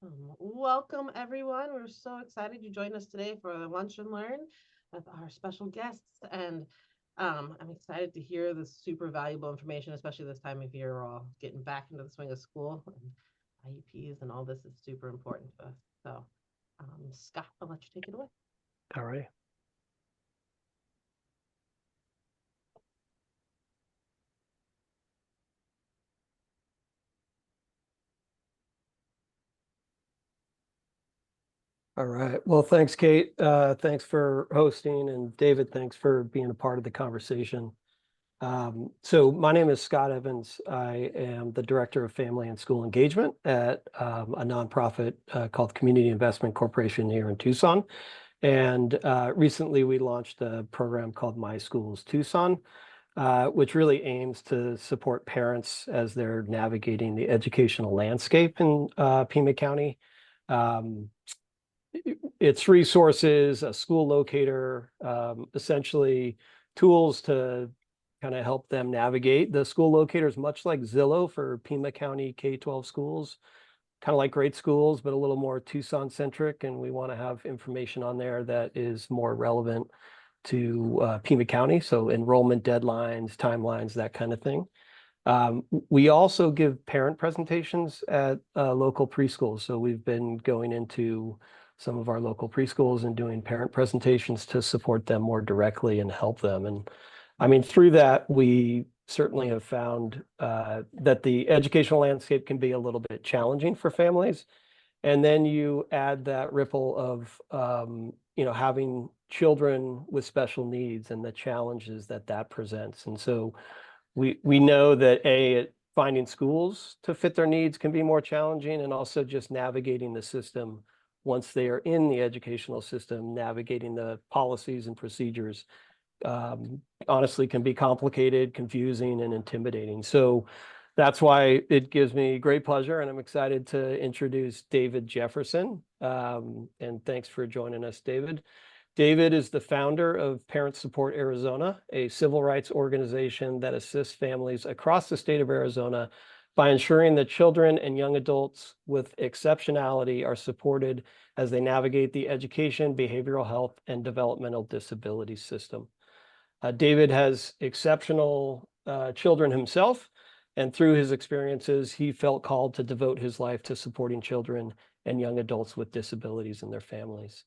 Welcome, everyone. We're so excited you joined us today for the Lunch and Learn with our special guests. And I'm excited to hear the super valuable information, especially this time of year. We're all getting back into the swing of school, and IEPs and all this is super important to us. So, Scott, I'll let you take it away. All right. All right. Well, thanks, Kate. Thanks for hosting, and David, thanks for being a part of the conversation. So my name is Scott Evans. I am the Director of Family and School Engagement at a nonprofit called Community Investment Corporation here in Tucson. And recently we launched a program called My Schools Tucson, which really aims to support parents as they're navigating the educational landscape in Pima County. Um, its resources, a school locator, essentially tools to kind of help them navigate. The school locators, much like Zillow for Pima County K-12 schools, kind of like Great Schools, but a little more Tucson centric. And we want to have information on there that is more relevant to Pima County. So enrollment deadlines, timelines, that kind of thing. We also give parent presentations at local preschools. So we've been going into some of our local preschools and doing parent presentations to support them more directly and help them. And I mean, through that, we certainly have found that the educational landscape can be a little bit challenging for families. And then you add that ripple of, having children with special needs and the challenges that that presents. And so we know that finding schools to fit their needs can be more challenging, and also just navigating the system once they are in the educational system, navigating the policies and procedures, honestly can be complicated, confusing, and intimidating. So that's why it gives me great pleasure, and I'm excited to introduce David Jefferson. And thanks for joining us, David. David is the founder of Parent Support Arizona, a civil rights organization that assists families across the state of Arizona by ensuring that children and young adults with exceptionality are supported as they navigate the education, behavioral health, and developmental disability system. David has exceptional children himself, and through his experiences, he felt called to devote his life to supporting children and young adults with disabilities and their families.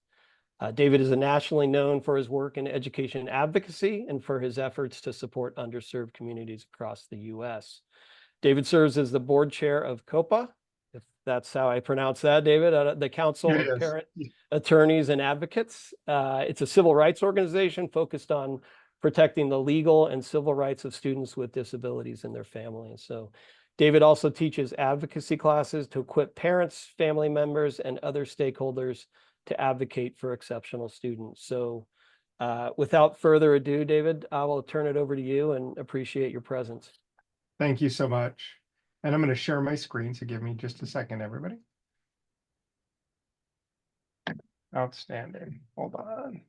David is nationally known for his work in education advocacy and for his efforts to support underserved communities across the U.S. David serves as the board chair of COPA, if that's how I pronounce that, David, the Council of Yes. Parent Attorneys and Advocates. It's a civil rights organization focused on protecting the legal and civil rights of students with disabilities and their families. So David also teaches advocacy classes to equip parents, family members, and other stakeholders to advocate for exceptional students. So without further ado, David, I will turn it over to you and appreciate your presence. Thank you so much. And I'm going to share my screen, so give me just a second, everybody. Outstanding. Hold on.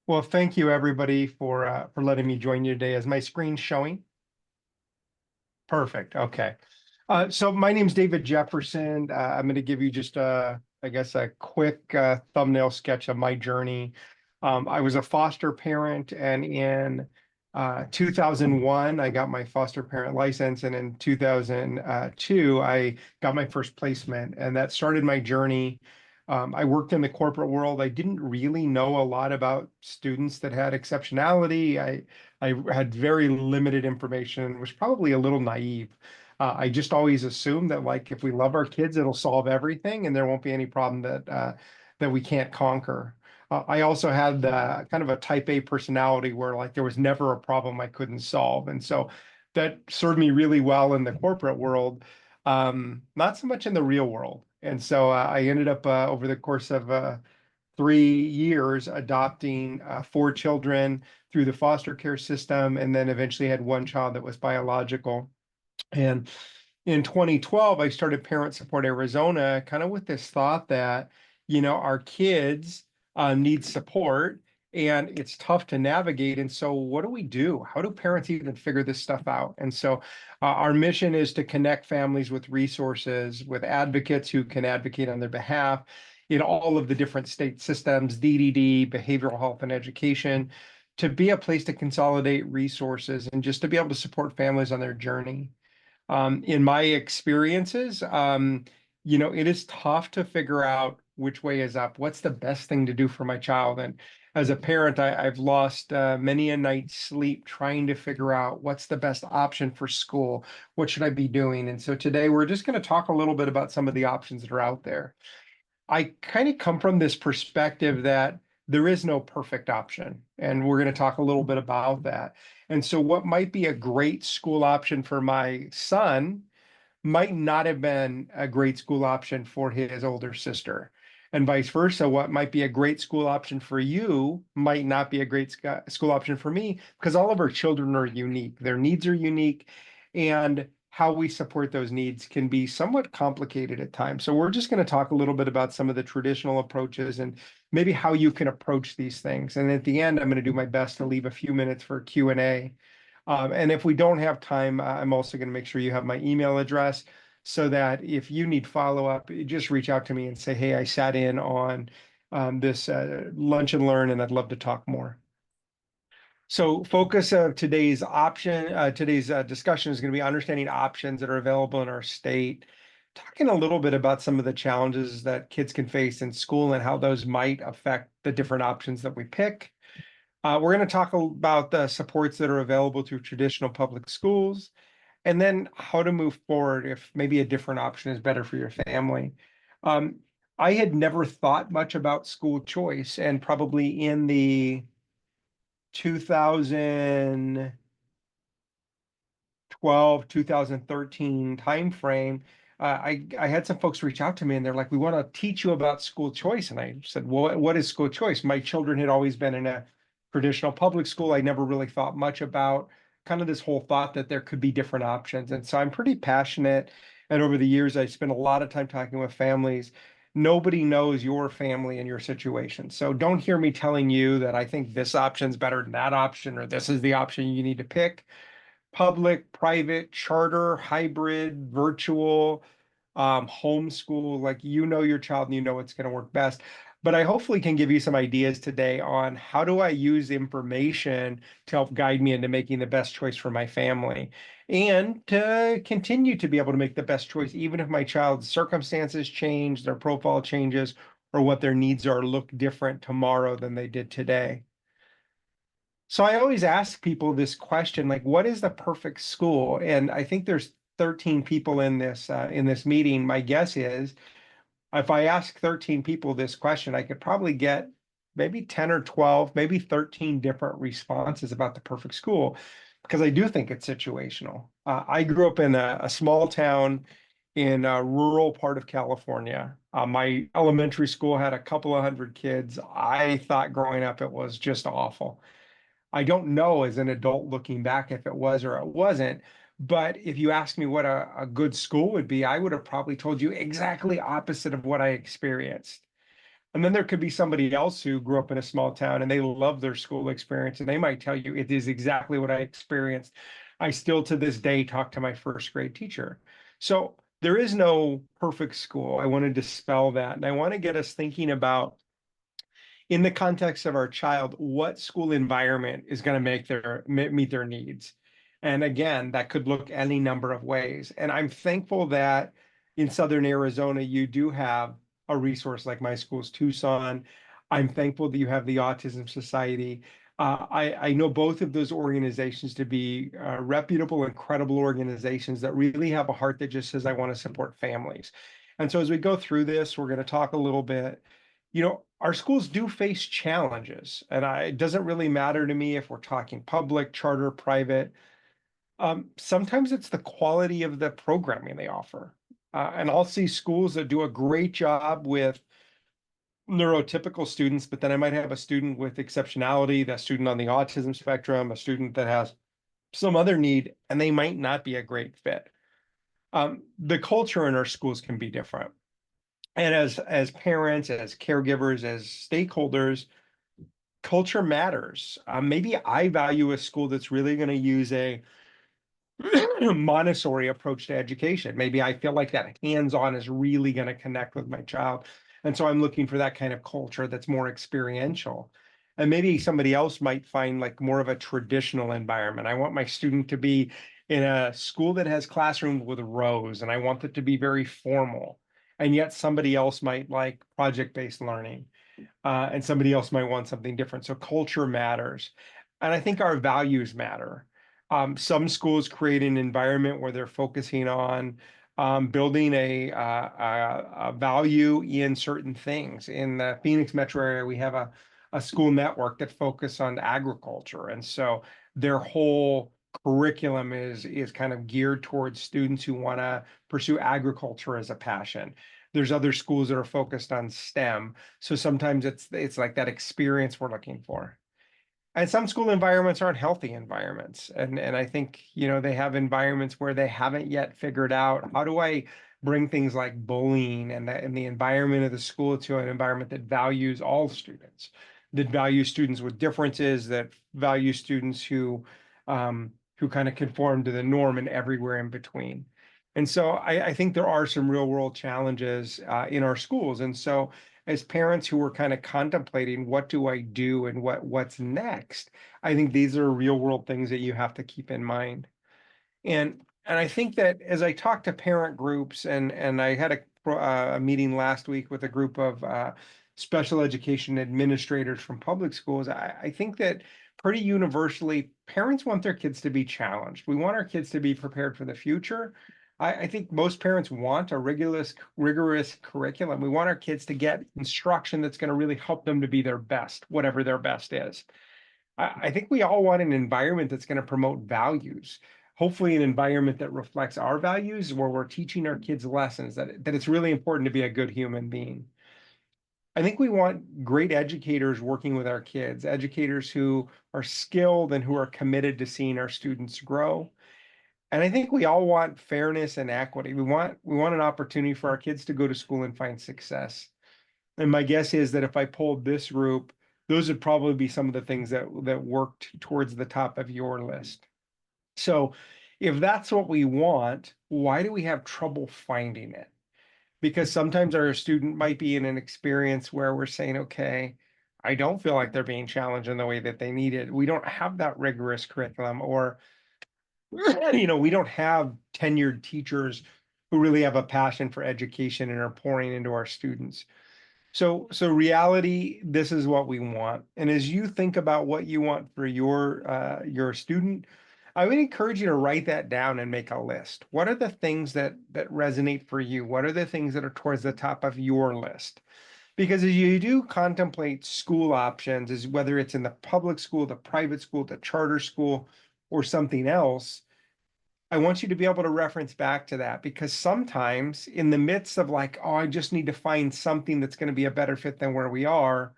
Well, thank you, everybody, for letting me join you today. Is my screen showing? Perfect. Okay. So my name's David Jefferson. I'm going to give you just I guess a quick thumbnail sketch of my journey. I was a foster parent, and in 2001, I got my foster parent license, and in 2002, I got my first placement, and that started my journey. I worked in the corporate world. I didn't really know a lot about students that had exceptionality. I had very limited information, was probably a little naive. I just always assumed that, like, if we love our kids, it'll solve everything, and there won't be any problem that we can't conquer. I also had kind of a type A personality where, like, there was never a problem I couldn't solve, and so that served me really well in the corporate world, not so much in the real world. And so I ended up over the course of 3 years adopting 4 children through the foster care system, and then eventually had one child that was biological. And in 2012, I started Parent Support Arizona, kind of with this thought that, our kids need support, and it's tough to navigate. And so what do we do? How do parents even figure this stuff out? And so our mission is to connect families with resources, with advocates who can advocate on their behalf in all of the different state systems, DDD, behavioral health and education, to be a place to consolidate resources and just to be able to support families on their journey. In my experiences, it is tough to figure out which way is up. What's the best thing to do for my child? And as a parent, I've lost many a night's sleep trying to figure out what's the best option for school. What should I be doing? And so today we're just going to talk a little bit about some of the options that are out there. I kind of come from this perspective that there is no perfect option, and we're going to talk a little bit about that. And so what might be a great school option for my son might not have been a great school option for his older sister, and vice versa. What might be a great school option for you might not be a great school option for me, because all of our children are unique. Their needs are unique, and how we support those needs can be somewhat complicated at times. So we're just going to talk a little bit about some of the traditional approaches and maybe how you can approach these things. And at the end, I'm going to do my best to leave a few minutes for Q&A. And if we don't have time, I'm also going to make sure you have my email address so that if you need follow-up, just reach out to me and say, hey, I sat in on this lunch and learn, and I'd love to talk more. So focus of today's discussion is going to be understanding options that are available in our state, talking a little bit about some of the challenges that kids can face in school and how those might affect the different options that we pick. We're going to talk about the supports that are available through traditional public schools, and then how to move forward if maybe a different option is better for your family. I had never thought much about school choice, and probably in the 2012, 2013 timeframe, I had some folks reach out to me and they're like, we want to teach you about school choice. And I said, well, what is school choice? My children had always been in a traditional public school. I never really thought much about kind of this whole thought that there could be different options. And so I'm pretty passionate. And over the years, I spent a lot of time talking with families. Nobody knows your family and your situation. So don't hear me telling you that I think this option's better than that option, or this is the option you need to pick. Public, private, charter, hybrid, virtual, homeschool, like your child and you know it's going to work best. But I hopefully can give you some ideas today on how do I use information to help guide me into making the best choice for my family and to continue to be able to make the best choice, even if my child's circumstances change, their profile changes, or what their needs are look different tomorrow than they did today. So I always ask people this question, like, what is the perfect school? And I think there's 13 people in this meeting. My guess is if I ask 13 people this question, I could probably get maybe 10 or 12, maybe 13 different responses about the perfect school, because I do think it's situational. I grew up in a small town in a rural part of California. My elementary school had a couple of hundred kids. I thought growing up it was just awful. I don't know as an adult looking back if it was or it wasn't. But if you asked me what a good school would be, I would have probably told you exactly opposite of what I experienced. And then there could be somebody else who grew up in a small town and they love their school experience, and they might tell you it is exactly what I experienced. I still to this day talk to my first grade teacher. So there is no perfect school. I want to dispel that. And I want to get us thinking about, in the context of our child, what school environment is going to meet their needs. And again, that could look any number of ways. And I'm thankful that in Southern Arizona, you do have a resource like My Schools Tucson. I'm thankful that you have the Autism Society. I know both of those organizations to be reputable and credible organizations that really have a heart that just says, I want to support families. And so as we go through this, we're going to talk a little bit. Our schools do face challenges, and it doesn't really matter to me if we're talking public, charter, private. Sometimes it's the quality of the programming they offer. And I'll see schools that do a great job with neurotypical students, but then I might have a student with exceptionality, that student on the autism spectrum, a student that has some other need, and they might not be a great fit. The culture in our schools can be different. And as parents, as caregivers, as stakeholders, culture matters. Maybe I value a school that's really going to use a Montessori approach to education. Maybe I feel like that hands-on is really going to connect with my child. And so I'm looking for that kind of culture that's more experiential. And maybe somebody else might find like more of a traditional environment. I want my student to be in a school that has classrooms with rows, and I want it to be very formal. And yet somebody else might like project-based learning, and somebody else might want something different. So culture matters. And I think our values matter. Some schools create an environment where they're focusing on building a value in certain things. In the Phoenix metro area, we have a school network that focus on agriculture. And so their whole curriculum is kind of geared towards students who want to pursue agriculture as a passion. There's other schools that are focused on STEM. So sometimes it's like that experience we're looking for. And some school environments aren't healthy environments. And I think, you know, they have environments where they haven't yet figured out, how do I bring things like bullying and the environment of the school to an environment that values all students, that values students with differences, that values students who kind of conform to the norm and everywhere in between. And so I think there are some real world challenges in our schools. And so as parents who are kind of contemplating what do I do and what's next, I think these are real world things that you have to keep in mind. And I think that as I talk to parent groups, and I had a meeting last week with a group of special education administrators from public schools, I think that pretty universally parents want their kids to be challenged. We want our kids to be prepared for the future. I think most parents want a rigorous curriculum. We want our kids to get instruction that's going to really help them to be their best, whatever their best is. I think we all want an environment that's going to promote values. Hopefully an environment that reflects our values, where we're teaching our kids lessons, that it's really important to be a good human being. I think we want great educators working with our kids, educators who are skilled and who are committed to seeing our students grow. And I think we all want fairness and equity. We want an opportunity for our kids to go to school and find success. And my guess is that if I polled this group, those would probably be some of the things that worked towards the top of your list. So if that's what we want, why do we have trouble finding it? Because sometimes our student might be in an experience where we're saying, okay, I don't feel like they're being challenged in the way that they need it. We don't have that rigorous curriculum, or you know, we don't have tenured teachers who really have a passion for education and are pouring into our students. So reality, this is what we want. And as you think about what you want for your student, I would encourage you to write that down and make a list. What are the things that resonate for you? What are the things that are towards the top of your list? Because as you do contemplate school options, as whether it's in the public school, the private school, the charter school, or something else, I want you to be able to reference back to that, because sometimes in the midst of like, oh, I just need to find something that's going to be a better fit than where we are,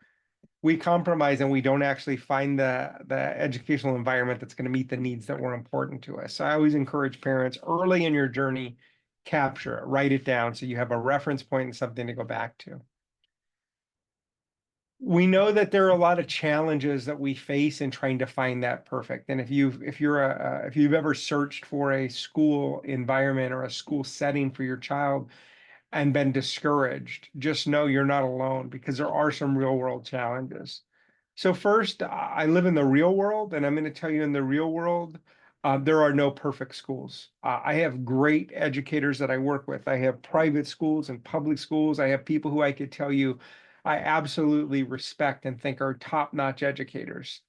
we compromise and we don't actually find the educational environment that's going to meet the needs that were important to us. So I always encourage parents early in your journey, capture it, write it down so you have a reference point and something to go back to. We know that there are a lot of challenges that we face in trying to find that perfect. And if you've ever searched for a school environment or a school setting for your child and been discouraged, just know you're not alone, because there are some real world challenges. So first, I live in the real world, and I'm going to tell you, in the real world, there are no perfect schools. I have great educators that I work with. I have private schools and public schools. I have people who I could tell you I absolutely respect and think are top-notch educators.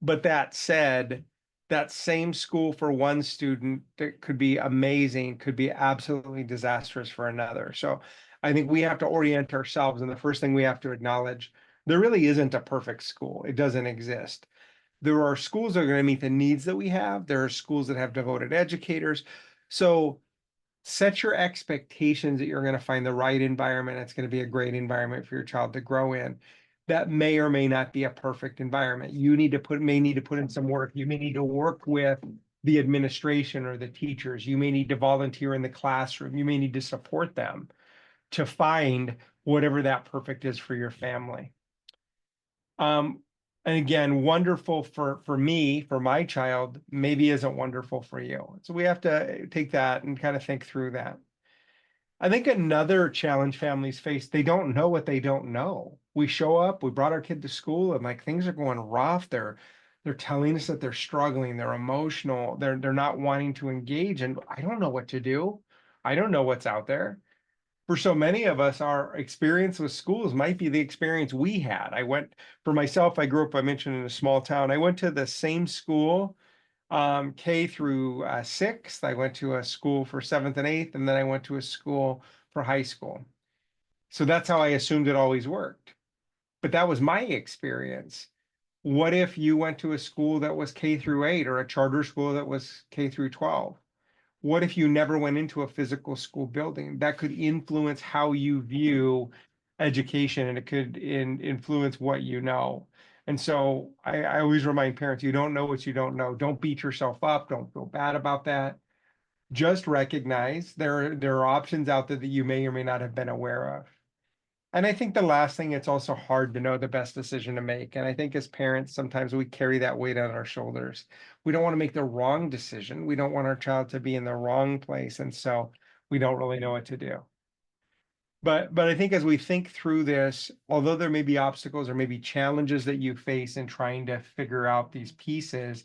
But that said, that same school for one student that could be amazing could be absolutely disastrous for another. So I think we have to orient ourselves, and the first thing we have to acknowledge, there really isn't a perfect school. It doesn't exist. There are schools that are going to meet the needs that we have. There are schools that have devoted educators. So set your expectations that you're going to find the right environment. It's going to be a great environment for your child to grow in. That may or may not be a perfect environment. You may need to put in some work. You may need to work with the administration or the teachers. You may need to volunteer in the classroom. You may need to support them to find whatever that perfect is for your family. And again, wonderful for me, for my child, maybe isn't wonderful for you. So we have to take that and kind of think through that. I think another challenge families face, they don't know what they don't know. We show up, we brought our kid to school, and like things are going rough. They're telling us that they're struggling, they're emotional, they're not wanting to engage, and I don't know what to do. I don't know what's out there. For so many of us, our experience with schools might be the experience we had. For myself, I grew up, I mentioned, in a small town. I went to the same school, K through sixth. I went to a school for seventh and eighth, and then I went to a school for high school. So that's how I assumed it always worked. But that was my experience. What if you went to a school that was K through 8 or a charter school that was K through 12? What if you never went into a physical school building? That could influence how you view education, and it could influence what you know. And so I always remind parents, you don't know what you don't know. Don't beat yourself up. Don't feel bad about that. Just recognize there are options out there that you may or may not have been aware of. And I think the last thing, it's also hard to know the best decision to make. And I think as parents, sometimes we carry that weight on our shoulders. We don't want to make the wrong decision. We don't want our child to be in the wrong place. And so we don't really know what to do. But I think as we think through this, although there may be obstacles or maybe challenges that you face in trying to figure out these pieces,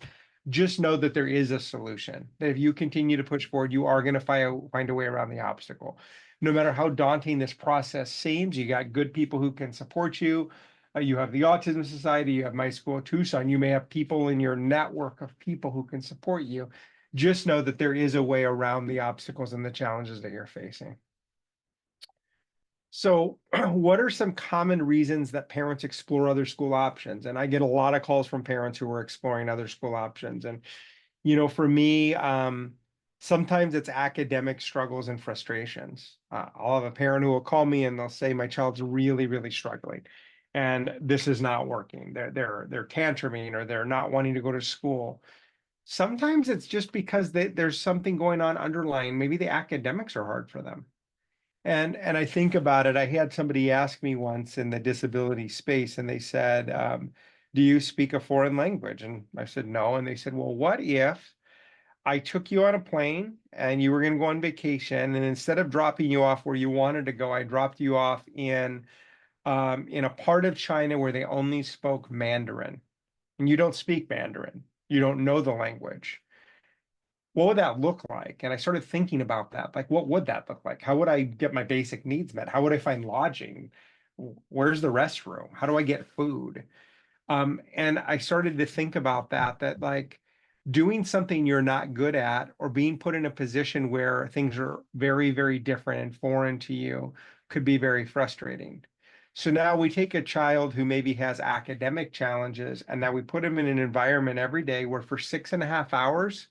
just know that there is a solution. That if you continue to push forward, you are going to find a way around the obstacle. No matter how daunting this process seems, you got good people who can support you. You have the Autism Society, you have My School Tucson, you may have people in your network of people who can support you. Just know that there is a way around the obstacles and the challenges that you're facing. So what are some common reasons that parents explore other school options? And I get a lot of calls from parents who are exploring other school options. And, for me, sometimes it's academic struggles and frustrations. I'll have a parent who will call me and they'll say, my child's really, really struggling and this is not working. They're tantruming or they're not wanting to go to school. Sometimes it's just because there's something going on underlying. Maybe the academics are hard for them. And I think about it, I had somebody ask me once in the disability space, and they said, do you speak a foreign language? And I said, no. And they said, well, what if I took you on a plane and you were going to go on vacation, and instead of dropping you off where you wanted to go, I dropped you off in a part of China where they only spoke Mandarin, and you don't speak Mandarin, you don't know the language. What would that look like? And I started thinking about that. Like, what would that look like? How would I get my basic needs met? How would I find lodging? Where's the restroom? How do I get food? And I started to think about that like doing something you're not good at or being put in a position where things are very, very different and foreign to you could be very frustrating. So now we take a child who maybe has academic challenges, and now we put them in an environment every day where for 6.5 hours,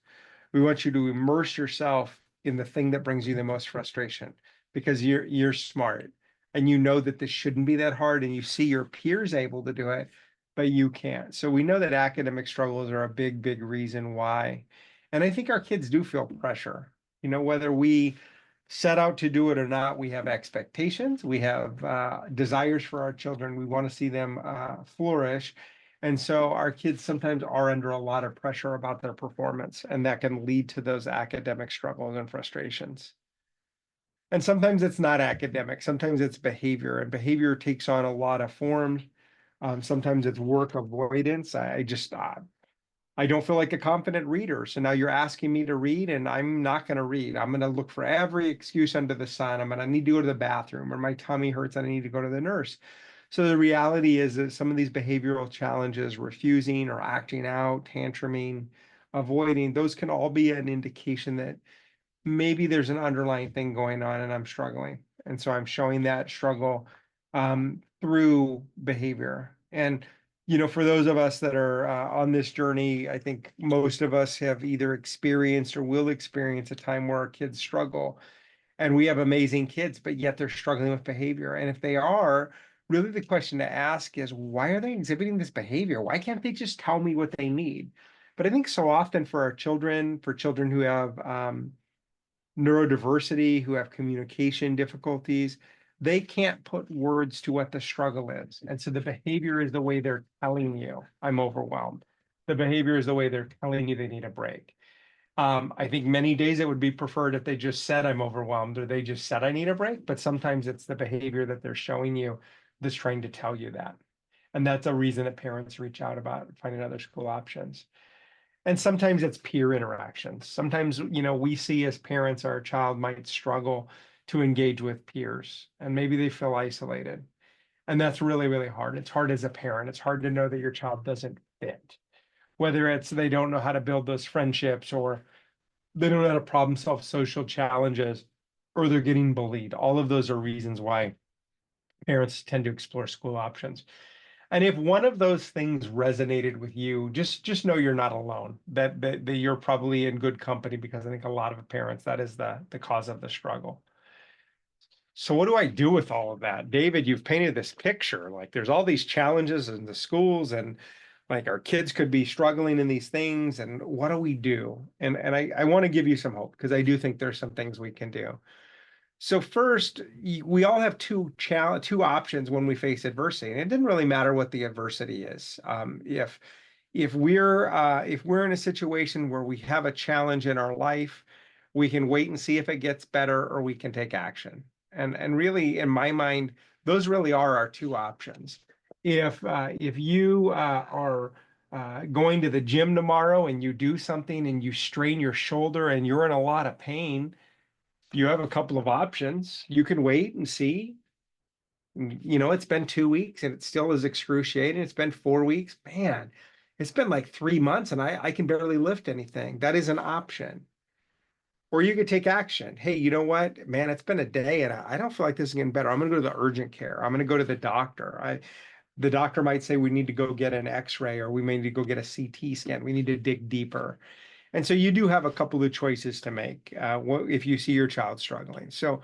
we want you to immerse yourself in the thing that brings you the most frustration, because you're smart and you know that this shouldn't be that hard, and you see your peers able to do it, but you can't. So we know that academic struggles are a big, big reason why. And I think our kids do feel pressure, whether we set out to do it or not. We have expectations, we have desires for our children. We want to see them flourish. And so our kids sometimes are under a lot of pressure about their performance, and that can lead to those academic struggles and frustrations. And sometimes it's not academic, sometimes it's behavior, and behavior takes on a lot of forms. Sometimes it's work avoidance. I don't feel like a confident reader. So now you're asking me to read and I'm not going to read. I'm going to look for every excuse under the sun. I'm going to need to go to the bathroom, or my tummy hurts and I need to go to the nurse. So the reality is that some of these behavioral challenges, refusing or acting out, tantruming, avoiding, those can all be an indication that maybe there's an underlying thing going on and I'm struggling. And so I'm showing that struggle through behavior. And, for those of us that are on this journey, I think most of us have either experienced or will experience a time where our kids struggle. And we have amazing kids, but yet they're struggling with behavior. And if they are, really the question to ask is, why are they exhibiting this behavior? Why can't they just tell me what they need? But I think so often for our children, who have neurodiversity, who have communication difficulties, they can't put words to what the struggle is. And so the behavior is the way they're telling you, I'm overwhelmed. The behavior is the way they're telling you they need a break. I think many days it would be preferred if they just said, I'm overwhelmed, or they just said, I need a break. But sometimes it's the behavior that they're showing you that's trying to tell you that. And that's a reason that parents reach out about finding other school options. And sometimes it's peer interactions. Sometimes, we see as parents, our child might struggle to engage with peers, and maybe they feel isolated. And that's really, really hard. It's hard as a parent. It's hard to know that your child doesn't fit, whether it's they don't know how to build those friendships, or they don't know how to problem solve social challenges, or they're getting bullied. All of those are reasons why parents tend to explore school options. And if one of those things resonated with you, just know you're not alone, that you're probably in good company, because I think a lot of parents, that is the cause of the struggle. So what do I do with all of that? David, you've painted this picture, like there's all these challenges in the schools, and like our kids could be struggling in these things, and what do we do? And I want to give you some hope, because I do think there's some things we can do. So first, we all have two options when we face adversity, and it didn't really matter what the adversity is. If we're in a situation where we have a challenge in our life, we can wait and see if it gets better, or we can take action. And really, in my mind, those really are our two options. If you are going to the gym tomorrow and you do something and you strain your shoulder and you're in a lot of pain, you have a couple of options. You can wait and see. It's been 2 weeks and it still is excruciating. It's been 4 weeks. Man, it's been like 3 months and I can barely lift anything. That is an option. Or you could take action. Hey, you know what, man, it's been a day and I don't feel like this is getting better. I'm going to go to the urgent care. I'm going to go to the doctor. The doctor might say we need to go get an x-ray, or we may need to go get a CT scan. We need to dig deeper. And so you do have a couple of choices to make if you see your child struggling. So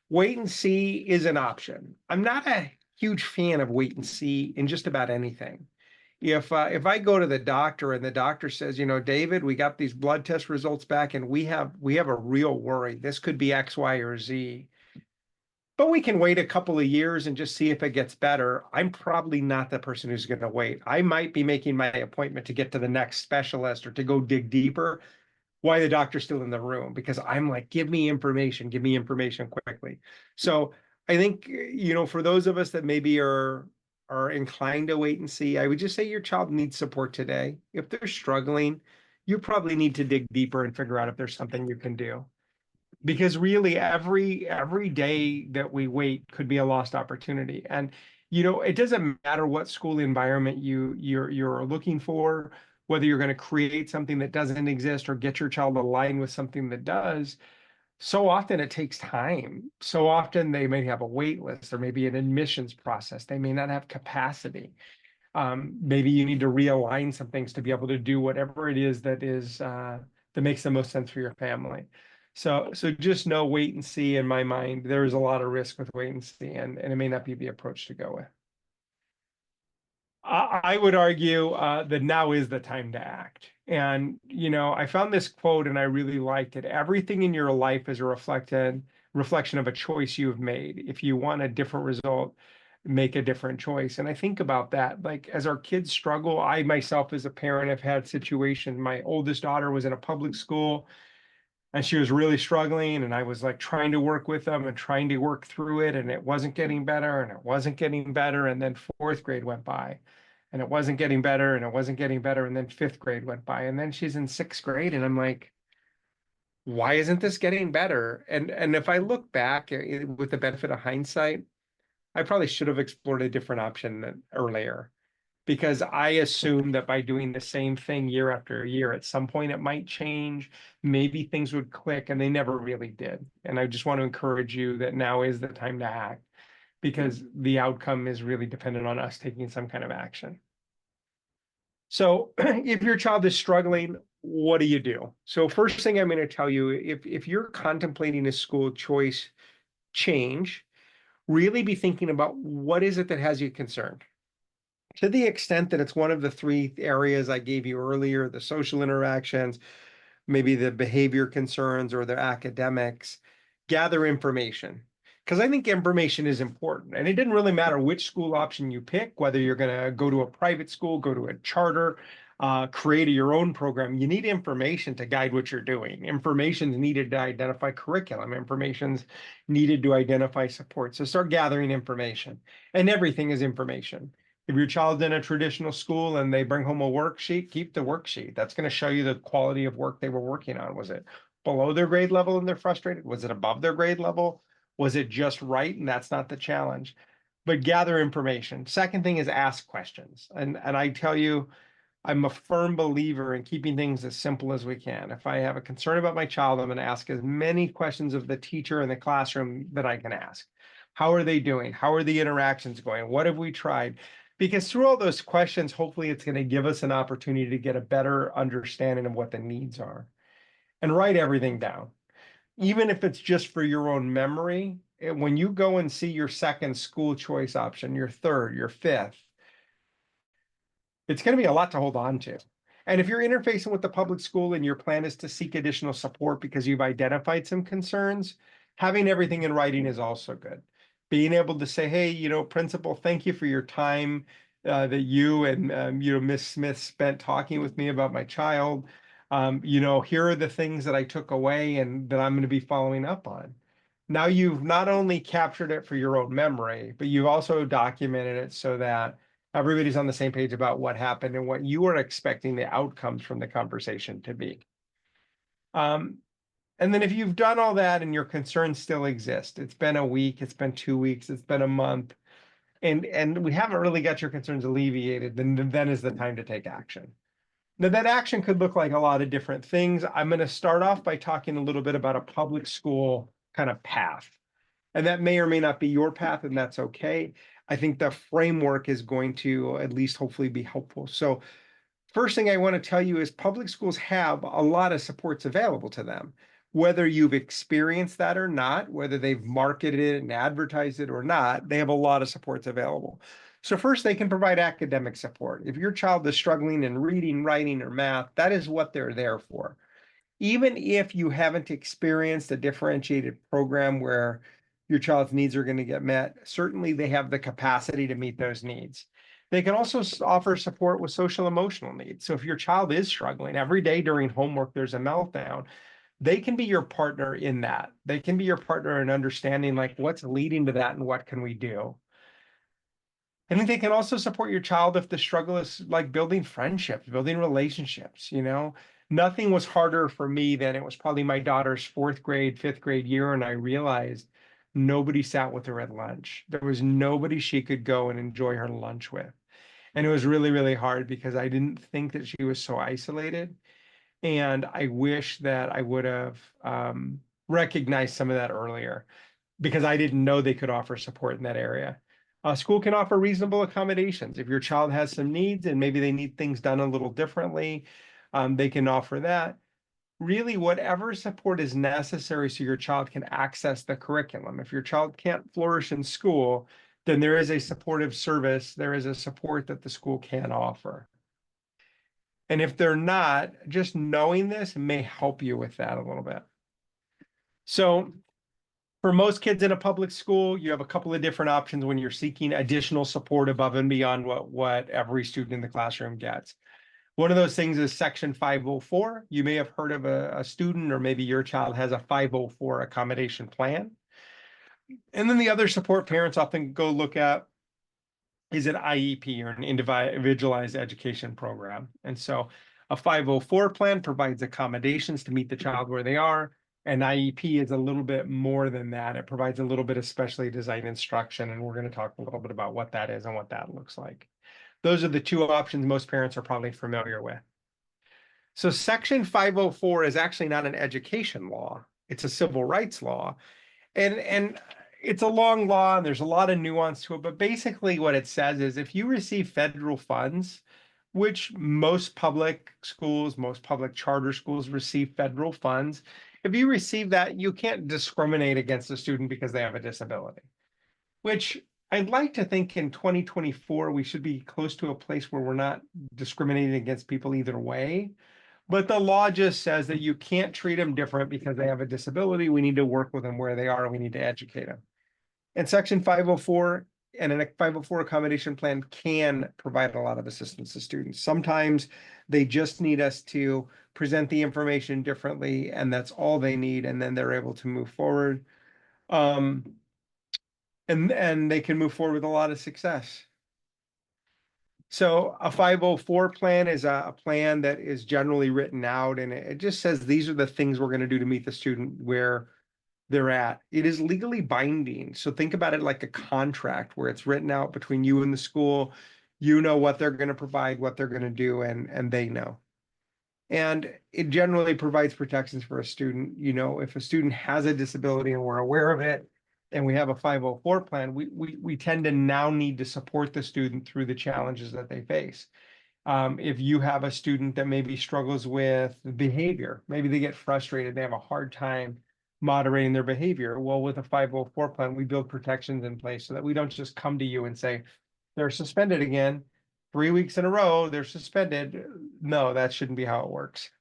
wait and see is an option. I'm not a huge fan of wait and see in just about anything. If I go to the doctor and the doctor says, David, we got these blood test results back and we have a real worry. This could be X, Y, or Z. But we can wait a couple of years and just see if it gets better. I'm probably not the person who's going to wait. I might be making my appointment to get to the next specialist or to go dig deeper while the doctor's still in the room, because I'm like, give me information quickly. So I think, for those of us that maybe are inclined to wait and see, I would just say your child needs support today. If they're struggling, you probably need to dig deeper and figure out if there's something you can do. Because really every day that we wait could be a lost opportunity. And it doesn't matter what school environment you're looking for, whether you're going to create something that doesn't exist or get your child aligned with something that does. So often it takes time. So often they may have a wait list, or maybe an admissions process. They may not have capacity. Maybe you need to realign some things to be able to do whatever it is that makes the most sense for your family. So just know, wait and see. In my mind, there is a lot of risk with wait and see, and it may not be the approach to go with. I would argue that now is the time to act. And, I found this quote and I really liked it. Everything in your life is a reflection of a choice you've made. If you want a different result, make a different choice. And I think about that, like as our kids struggle, I myself as a parent have had situations. My oldest daughter was in a public school and she was really struggling, and I was like trying to work with them and trying to work through it, and it wasn't getting better and it wasn't getting better. And then fourth grade went by and it wasn't getting better and it wasn't getting better. And then fifth grade went by, and then she's in sixth grade and I'm like, why isn't this getting better? And if I look back with the benefit of hindsight, I probably should have explored a different option earlier, because I assumed that by doing the same thing year after year, at some point it might change, maybe things would click, and they never really did. And I just want to encourage you that now is the time to act, because the outcome is really dependent on us taking some kind of action. So if your child is struggling, what do you do? So first thing I'm going to tell you, if you're contemplating a school choice change, really be thinking about what is it that has you concerned. To the extent that it's one of the three areas I gave you earlier, the social interactions, maybe the behavior concerns, or the academics, gather information. because I think information is important. And it didn't really matter which school option you pick, whether you're going to go to a private school, go to a charter, create your own program. You need information to guide what you're doing. Information's needed to identify curriculum. Information's needed to identify support. So start gathering information. And everything is information. If your child's in a traditional school and they bring home a worksheet, keep the worksheet. That's going to show you the quality of work they were working on. Was it below their grade level and they're frustrated? Was it above their grade level? Was it just right? And that's not the challenge. But gather information. Second thing is ask questions. And I tell you, I'm a firm believer in keeping things as simple as we can. If I have a concern about my child, I'm going to ask as many questions of the teacher in the classroom that I can ask. How are they doing? How are the interactions going? What have we tried? Because through all those questions, hopefully it's going to give us an opportunity to get a better understanding of what the needs are. And write everything down. Even if it's just for your own memory, when you go and see your second school choice option, your third, your fifth, it's going to be a lot to hold on to. And if you're interfacing with the public school and your plan is to seek additional support because you've identified some concerns, having everything in writing is also good. Being able to say, hey, principal, thank you for your time that you and, Miss Smith spent talking with me about my child. Here are the things that I took away and that I'm going to be following up on. Now you've not only captured it for your own memory, but you've also documented it so that everybody's on the same page about what happened and what you are expecting the outcomes from the conversation to be. And then if you've done all that and your concerns still exist, it's been a week, it's been 2 weeks, it's been a month, and we haven't really got your concerns alleviated, then is the time to take action. Now that action could look like a lot of different things. I'm going to start off by talking a little bit about a public school kind of path. And that may or may not be your path, and that's okay. I think the framework is going to at least hopefully be helpful. So first thing I want to tell you is public schools have a lot of supports available to them. Whether you've experienced that or not, whether they've marketed it and advertised it or not, they have a lot of supports available. So first, they can provide academic support. If your child is struggling in reading, writing, or math, that is what they're there for. Even if you haven't experienced a differentiated program where your child's needs are going to get met, certainly they have the capacity to meet those needs. They can also offer support with social emotional needs. So if your child is struggling every day during homework, there's a meltdown, they can be your partner in that. They can be your partner in understanding like what's leading to that and what can we do. I think they can also support your child if the struggle is like building friendships, building relationships, Nothing was harder for me than it was probably my daughter's fourth grade, fifth grade year, and I realized nobody sat with her at lunch. There was nobody she could go and enjoy her lunch with. And it was really, really hard because I didn't think that she was so isolated. And I wish that I would have recognized some of that earlier because I didn't know they could offer support in that area. School can offer reasonable accommodations. If your child has some needs and maybe they need things done a little differently, they can offer that. Really, whatever support is necessary so your child can access the curriculum. If your child can't flourish in school, then there is a supportive service, there is a support that the school can offer. And if they're not, just knowing this may help you with that a little bit. So for most kids in a public school, you have a couple of different options when you're seeking additional support above and beyond what every student in the classroom gets. One of those things is Section 504. You may have heard of a student, or maybe your child has a 504 accommodation plan. And then the other support parents often go look at is an IEP, or an individualized education program. And so a 504 plan provides accommodations to meet the child where they are. An IEP is a little bit more than that. It provides a little bit of specially designed instruction, and we're going to talk a little bit about what that is and what that looks like. Those are the two options most parents are probably familiar with. So Section 504 is actually not an education law. It's a civil rights law. And it's a long law and there's a lot of nuance to it, but basically what it says is if you receive federal funds, which most public schools, most public charter schools receive federal funds, if you receive that, you can't discriminate against a student because they have a disability, which I'd like to think in 2024, we should be close to a place where we're not discriminating against people either way. But the law just says that you can't treat them different because they have a disability. We need to work with them where they are, and we need to educate them. And Section 504 and a 504 accommodation plan can provide a lot of assistance to students. Sometimes they just need us to present the information differently, and that's all they need, and then they're able to move forward. And they can move forward with a lot of success. So a 504 plan is a plan that is generally written out, and it just says these are the things we're going to do to meet the student where they're at. It is legally binding. So think about it like a contract where it's written out between you and the school. You know what they're going to provide, what they're going to do, and they know. And it generally provides protections for a student. You know, if a student has a disability and we're aware of it, and we have a 504 plan, we tend to now need to support the student through the challenges that they face. If you have a student that maybe struggles with behavior, maybe they get frustrated, they have a hard time moderating their behavior. Well, with a 504 plan, we build protections in place so that we don't just come to you and say, they're suspended again, 3 weeks in a row, they're suspended. No, that shouldn't be how it works.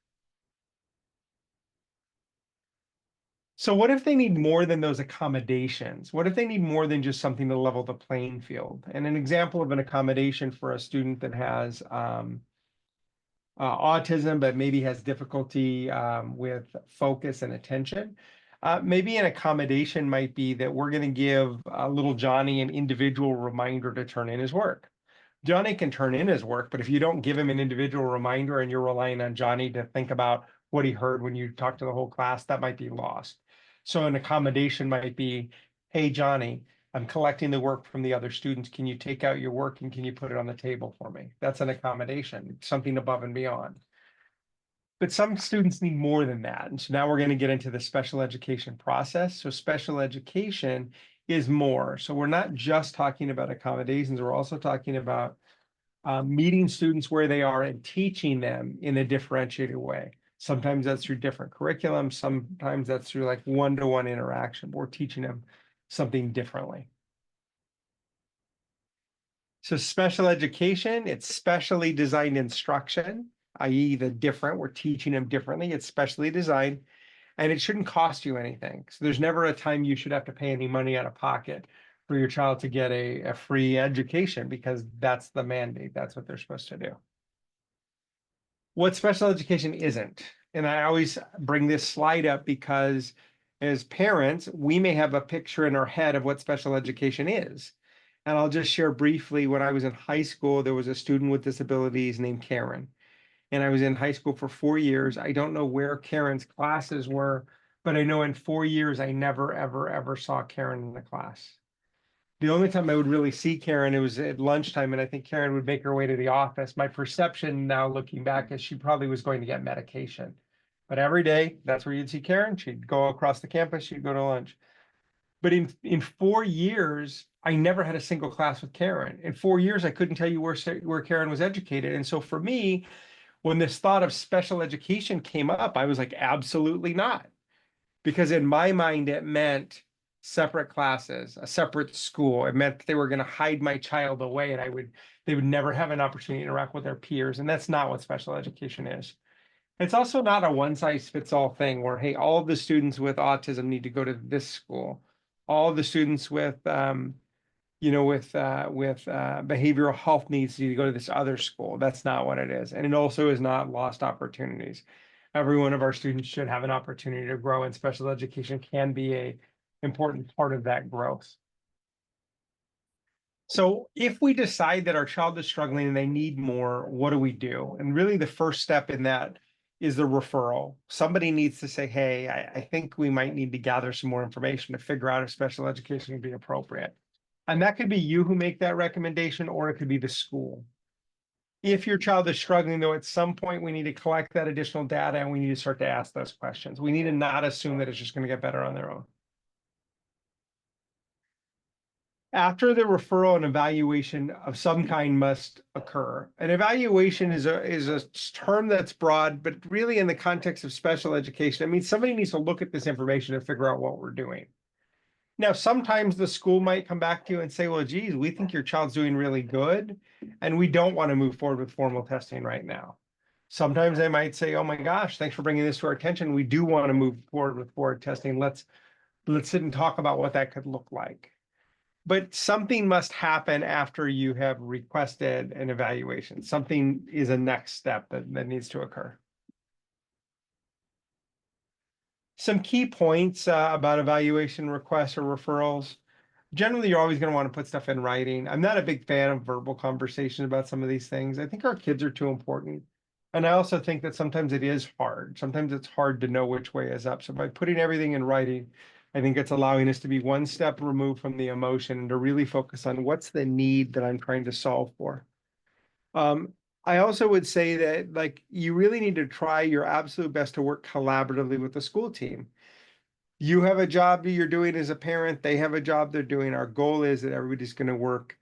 So what if they need more than those accommodations? What if they need more than just something to level the playing field? And an example of an accommodation for a student that has autism, but maybe has difficulty with focus and attention. Maybe an accommodation might be that we're going to give little Johnny an individual reminder to turn in his work. Johnny can turn in his work, but if you don't give him an individual reminder and you're relying on Johnny to think about what he heard when you talked to the whole class, that might be lost. So an accommodation might be, hey, Johnny, I'm collecting the work from the other students. Can you take out your work and can you put it on the table for me? That's an accommodation, something above and beyond. But some students need more than that. And so now we're going to get into the special education process. So special education is more. So we're not just talking about accommodations. We're also talking about meeting students where they are and teaching them in a differentiated way. Sometimes that's through different curriculum. Sometimes that's through like one-to-one interaction. We're teaching them something differently. So special education, it's specially designed instruction, i.e. the different, we're teaching them differently. It's specially designed and it shouldn't cost you anything. So there's never a time you should have to pay any money out of pocket for your child to get a free education because that's the mandate. That's what they're supposed to do. What special education isn't. And I always bring this slide up because as parents, we may have a picture in our head of what special education is. And I'll just share briefly, when I was in high school, there was a student with disabilities named Karen. And I was in high school for 4 years. I don't know where Karen's classes were, but I know in 4 years, I never, ever, ever saw Karen in the class. The only time I would really see Karen, it was at lunchtime, and I think Karen would make her way to the office. My perception now looking back is she probably was going to get medication. But every day, that's where you'd see Karen. She'd go across the campus, she'd go to lunch. But in 4 years, I never had a single class with Karen. In 4 years, I couldn't tell you where Karen was educated. And so for me, when this thought of special education came up, I was like, absolutely not. Because in my mind, it meant separate classes, a separate school. It meant they were going to hide my child away and they would never have an opportunity to interact with their peers. And that's not what special education is. It's also not a one size fits all thing where, hey, all of the students with autism need to go to this school. All of the students with, behavioral health needs need to go to this other school. That's not what it is. And it also is not lost opportunities. Every one of our students should have an opportunity to grow, and special education can be an important part of that growth. So if we decide that our child is struggling and they need more, what do we do? And really the first step in that is the referral. Somebody needs to say, hey, I think we might need to gather some more information to figure out if special education would be appropriate. And that could be you who make that recommendation, or it could be the school. If your child is struggling, though, at some point we need to collect that additional data and we need to start to ask those questions. We need to not assume that it's just going to get better on their own. After the referral, an evaluation of some kind must occur. An evaluation is a term that's broad, but really in the context of special education, I mean, somebody needs to look at this information and figure out what we're doing. Now, sometimes the school might come back to you and say, well, geez, we think your child's doing really good, and we don't want to move forward with formal testing right now. Sometimes they might say, oh my gosh, thanks for bringing this to our attention. We do want to move forward with board testing. Let's sit and talk about what that could look like. but something must happen after you have requested an evaluation. Something is a next step that needs to occur. Some key points about evaluation requests or referrals. Generally, you're always going to want to put stuff in writing. I'm not a big fan of verbal conversation about some of these things. I think our kids are too important. And I also think that sometimes it is hard. Sometimes it's hard to know which way is up. So by putting everything in writing, I think it's allowing us to be one step removed from the emotion and to really focus on what's the need that I'm trying to solve for. I also would say that like you really need to try your absolute best to work collaboratively with the school team. You have a job that you're doing as a parent, they have a job they're doing. Our goal is that everybody's going to work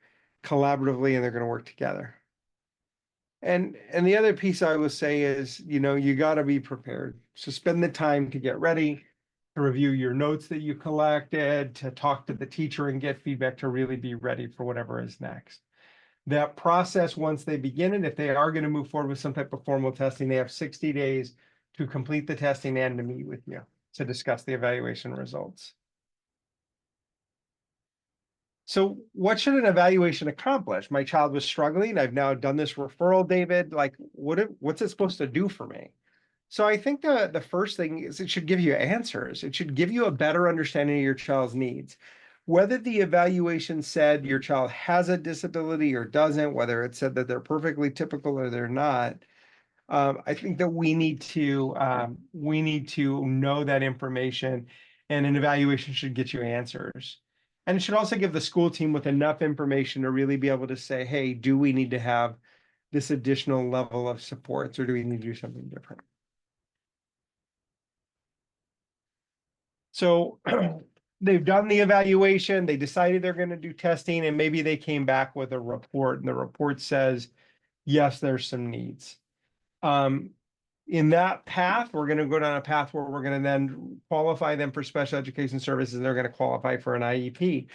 collaboratively and they're going to work together. And the other piece I will say is, you got to be prepared. So spend the time to get ready, to review your notes that you collected, to talk to the teacher and get feedback, to really be ready for whatever is next. That process, once they begin it, if they are going to move forward with some type of formal testing, they have 60 days to complete the testing and to meet with you to discuss the evaluation results. So what should an evaluation accomplish? My child was struggling. I've now done this referral, David. Like, what's it supposed to do for me? So I think the first thing is it should give you answers. It should give you a better understanding of your child's needs. Whether the evaluation said your child has a disability or doesn't, whether it said that they're perfectly typical or they're not, I think that we need to know that information, and an evaluation should get you answers. And it should also give the school team with enough information to really be able to say, hey, do we need to have this additional level of supports, or do we need to do something different? So they've done the evaluation, they decided they're going to do testing, and maybe they came back with a report, and the report says, yes, there's some needs. In that path, we're going to go down a path where we're going to then qualify them for special education services, and they're going to qualify for an IEP.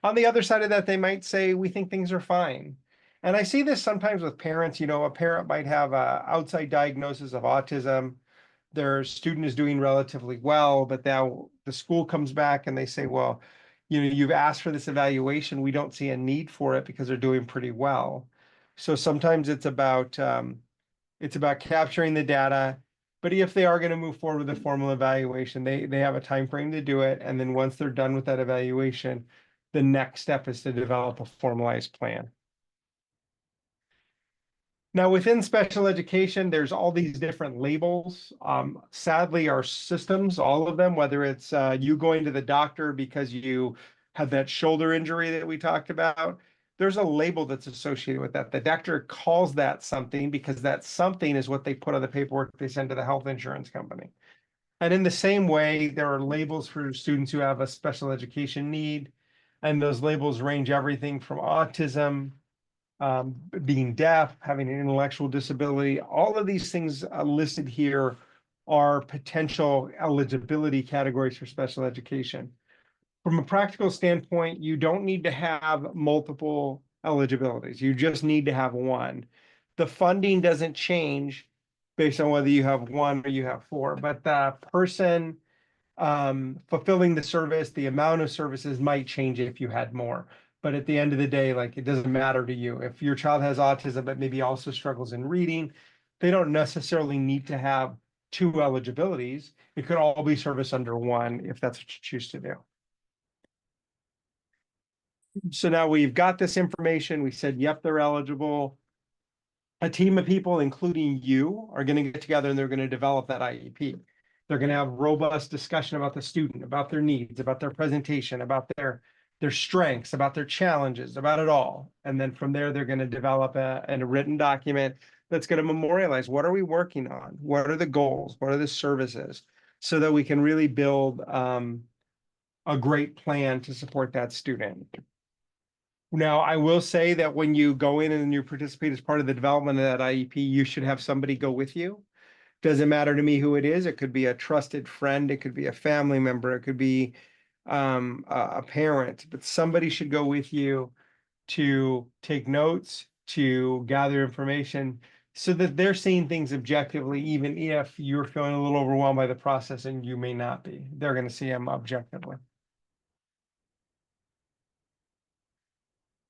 On the other side of that, they might say, we think things are fine. And I see this sometimes with parents. A parent might have an outside diagnosis of autism. Their student is doing relatively well, but now the school comes back and they say, well, you've asked for this evaluation. We don't see a need for it because they're doing pretty well. So sometimes it's about capturing the data, but if they are going to move forward with a formal evaluation, they have a time frame to do it. And then once they're done with that evaluation, the next step is to develop a formalized plan. Now, within special education, there's all these different labels. Sadly, our systems, all of them, whether it's you going to the doctor because you had that shoulder injury that we talked about, there's a label that's associated with that. The doctor calls that something because that something is what they put on the paperwork they send to the health insurance company. And in the same way, there are labels for students who have a special education need. And those labels range everything from autism, being deaf, having an intellectual disability. All of these things listed here are potential eligibility categories for special education. From a practical standpoint, you don't need to have multiple eligibilities. You just need to have one. The funding doesn't change based on whether you have one or you have four, but the person fulfilling the service, the amount of services might change if you had more. But at the end of the day, like, it doesn't matter to you. If your child has autism, but maybe also struggles in reading, they don't necessarily need to have two eligibilities. It could all be service under one if that's what you choose to do. So now we've got this information. We said, yep, they're eligible. A team of people, including you, are going to get together and they're going to develop that IEP. They're going to have robust discussion about the student, about their needs, about their presentation, about their strengths, about their challenges, about it all. And then from there, they're going to develop a written document that's going to memorialize, what are we working on? What are the goals? What are the services? So that we can really build a great plan to support that student. Now, I will say that when you go in and you participate as part of the development of that IEP, you should have somebody go with you. Doesn't matter to me who it is. It could be a trusted friend. It could be a family member. It could be a parent, but somebody should go with you to take notes, to gather information, so that they're seeing things objectively, even if you're feeling a little overwhelmed by the process and you may not be. They're going to see them objectively.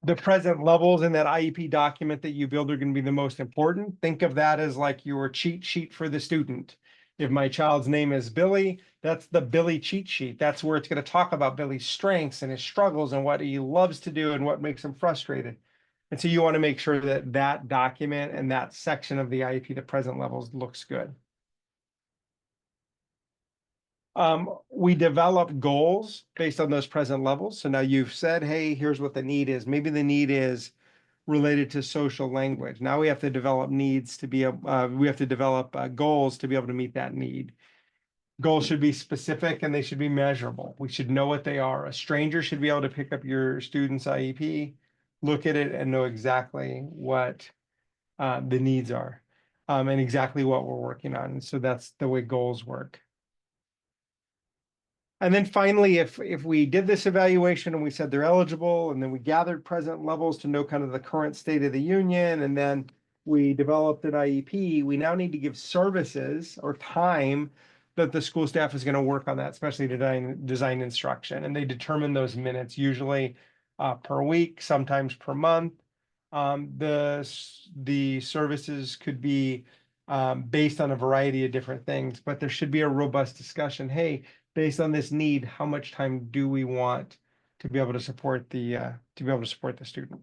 the present levels in that IEP document that you build are going to be the most important. Think of that as like your cheat sheet for the student. If my child's name is Billy, that's the Billy cheat sheet. That's where it's going to talk about Billy's strengths and his struggles and what he loves to do and what makes him frustrated. And so you want to make sure that that document and that section of the IEP, the present levels, looks good. We develop goals based on those present levels. So now you've said, hey, here's what the need is. Maybe the need is related to social language. Now we have to develop needs to be, we have to develop goals to be able to meet that need. Goals should be specific and they should be measurable. We should know what they are. A stranger should be able to pick up your student's IEP, look at it and know exactly what the needs are and exactly what we're working on. And so that's the way goals work. And then finally, if we did this evaluation and we said they're eligible, and then we gathered present levels to know kind of the current state of the union, and then we developed an IEP, we now need to give services or time that the school staff is going to work on that, especially design instruction. And they determine those minutes usually per week, sometimes per month. The services could be based on a variety of different things, but there should be a robust discussion. Hey, based on this need, how much time do we want to be able to support the student?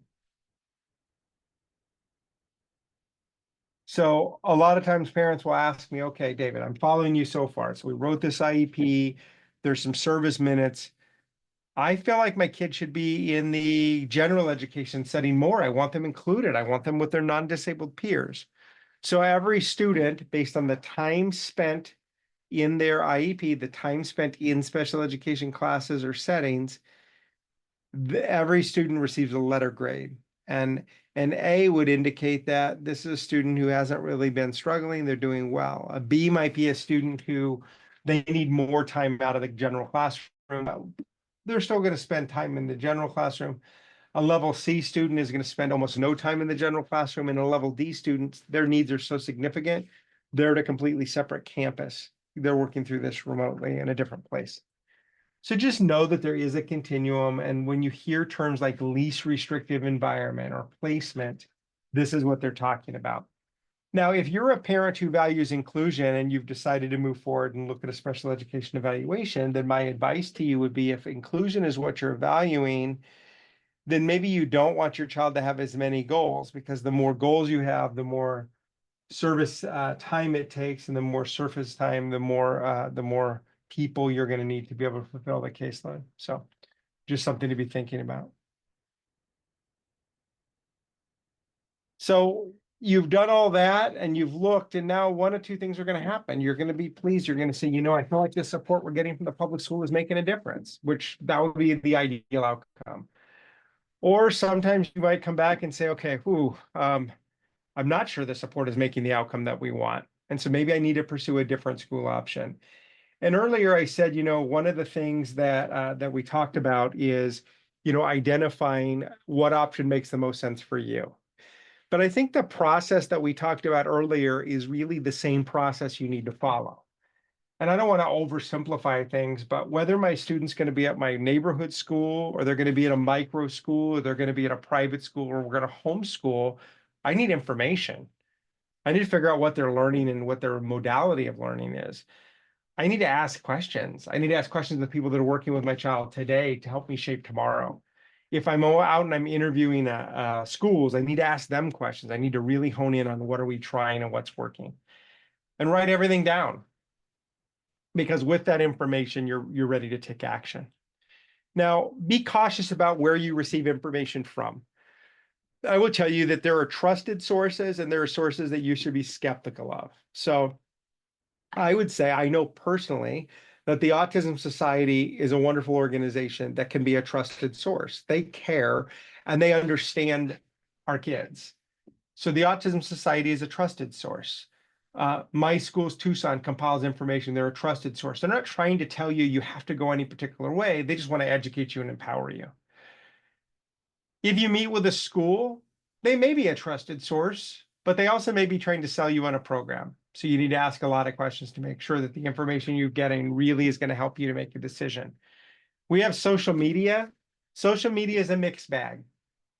So a lot of times parents will ask me, okay, David, I'm following you so far. So we wrote this IEP, there's some service minutes. I feel like my kid should be in the general education setting more. I want them included. I want them with their non-disabled peers. So every student, based on the time spent in their IEP, the time spent in special education classes or settings, every student receives a letter grade. And an A would indicate that this is a student who hasn't really been struggling, they're doing well. A B might be a student who they need more time out of the general classroom. They're still going to spend time in the general classroom. A level C student is going to spend almost no time in the general classroom, and a level D student, their needs are so significant, they're at a completely separate campus. They're working through this remotely in a different place. So just know that there is a continuum. And when you hear terms like least restrictive environment or placement, this is what they're talking about. Now, if you're a parent who values inclusion and you've decided to move forward and look at a special education evaluation, then my advice to you would be, if inclusion is what you're valuing, then maybe you don't want your child to have as many goals, because the more goals you have, the more service time it takes, and the more surface time, the more people you're going to need to be able to fulfill the caseload. So just something to be thinking about. So you've done all that and you've looked, and now one of two things are going to happen. You're going to be pleased. You're going to say, you know, I feel like the support we're getting from the public school is making a difference, which that would be the ideal outcome. Or sometimes you might come back and say, okay, I'm not sure the support is making the outcome that we want. And so maybe I need to pursue a different school option. And earlier I said, you know, one of the things that we talked about is, you know, identifying what option makes the most sense for you. But I think the process that we talked about earlier is really the same process you need to follow. And I don't want to oversimplify things, but whether my student's going to be at my neighborhood school, or they're going to be at a micro school, or they're going to be at a private school, or we're going to homeschool, I need information. I need to figure out what they're learning and what their modality of learning is. I need to ask questions. I need to ask questions of the people that are working with my child today to help me shape tomorrow. If I'm out and I'm interviewing schools, I need to ask them questions. I need to really hone in on what are we trying and what's working, and write everything down. Because with that information, you're ready to take action. Now, be cautious about where you receive information from. I will tell you that there are trusted sources and there are sources that you should be skeptical of. So I would say, I know personally that the Autism Society is a wonderful organization that can be a trusted source. They care and they understand our kids. So the Autism Society is a trusted source. My Schools Tucson compiles information. They're a trusted source. They're not trying to tell you you have to go any particular way. They just want to educate you and empower you. If you meet with a school, they may be a trusted source, but they also may be trying to sell you on a program. So you need to ask a lot of questions to make sure that the information you're getting really is going to help you to make a decision. We have social media. Social media is a mixed bag.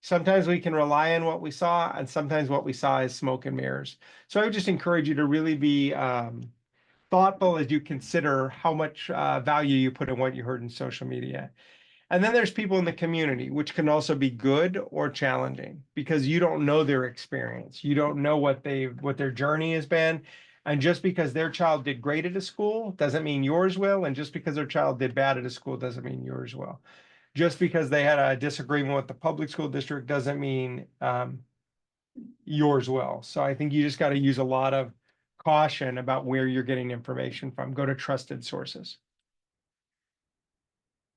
Sometimes we can rely on what we saw, and sometimes what we saw is smoke and mirrors. So I would just encourage you to really be thoughtful as you consider how much value you put in what you heard in social media. And then there's people in the community, which can also be good or challenging because you don't know their experience. You don't know what their journey has been. And just because their child did great at a school doesn't mean yours will. And just because their child did bad at a school doesn't mean yours will. Just because they had a disagreement with the public school district doesn't mean yours will. So I think you just got to use a lot of caution about where you're getting information from. Go to trusted sources.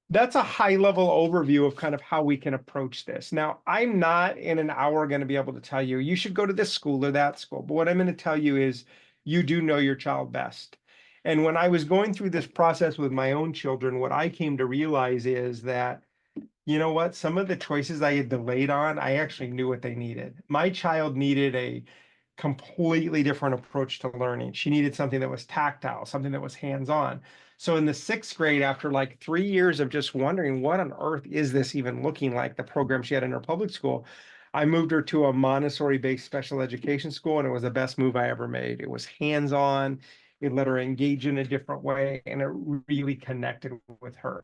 That's a high level overview of kind of how we can approach this. Now, I'm not in an hour going to be able to tell you, you should go to this school or that school. But what I'm going to tell you is you do know your child best. And when I was going through this process with my own children, what I came to realize is that, you know what, some of the choices I had delayed on, I actually knew what they needed. My child needed a completely different approach to learning. She needed something that was tactile, something that was hands-on. So in the 6th grade, after like 3 years of just wondering what on earth is this even looking like, the program she had in her public school, I moved her to a Montessori-based special education school, and it was the best move I ever made. It was hands-on. It let her engage in a different way, and it really connected with her.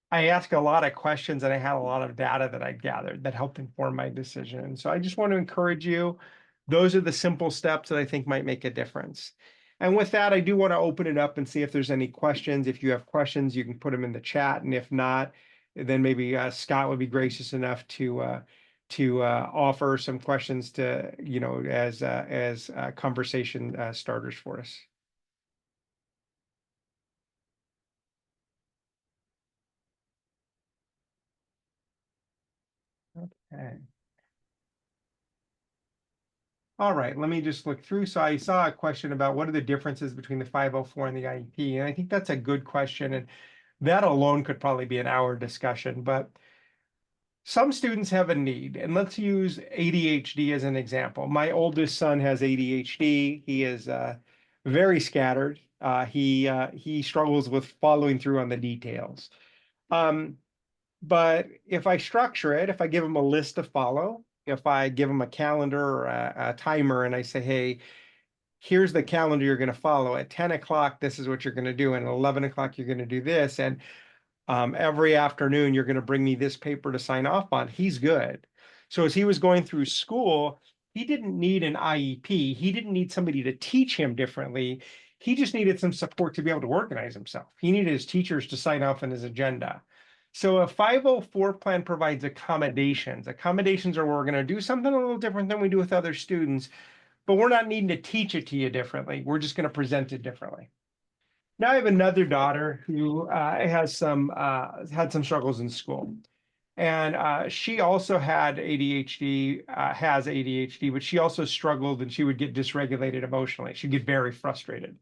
I asked a lot of questions, and I had a lot of data that I gathered that helped inform my decision. So I just want to encourage you. Those are the simple steps that I think might make a difference. And with that, I do want to open it up and see if there's any questions. If you have questions, you can put them in the chat. And if not, then maybe Scott would be gracious enough to offer some questions to, as conversation starters for us. Okay. All right, let me just look through. So I saw a question about what are the differences between the 504 and the IEP, and I think that's a good question, and that alone could probably be an hour discussion. But some students have a need, and let's use ADHD as an example. My oldest son has ADHD. He is very scattered. He struggles with following through on the details. But if I structure it, if I give him a list to follow, if I give him a calendar or a timer and I say, hey, here's the calendar you're going to follow. At 10 o'clock, this is what you're going to do. And at 11 o'clock, you're going to do this. And every afternoon, you're going to bring me this paper to sign off on. He's good. So as he was going through school, he didn't need an IEP. He didn't need somebody to teach him differently. He just needed some support to be able to organize himself. He needed his teachers to sign off on his agenda. So a 504 plan provides accommodations. Accommodations are where we're going to do something a little different than we do with other students, but we're not needing to teach it to you differently. We're just going to present it differently. Now I have another daughter who had some struggles in school. And she also had ADHD, has ADHD, but she also struggled and she would get dysregulated emotionally. She'd get very frustrated.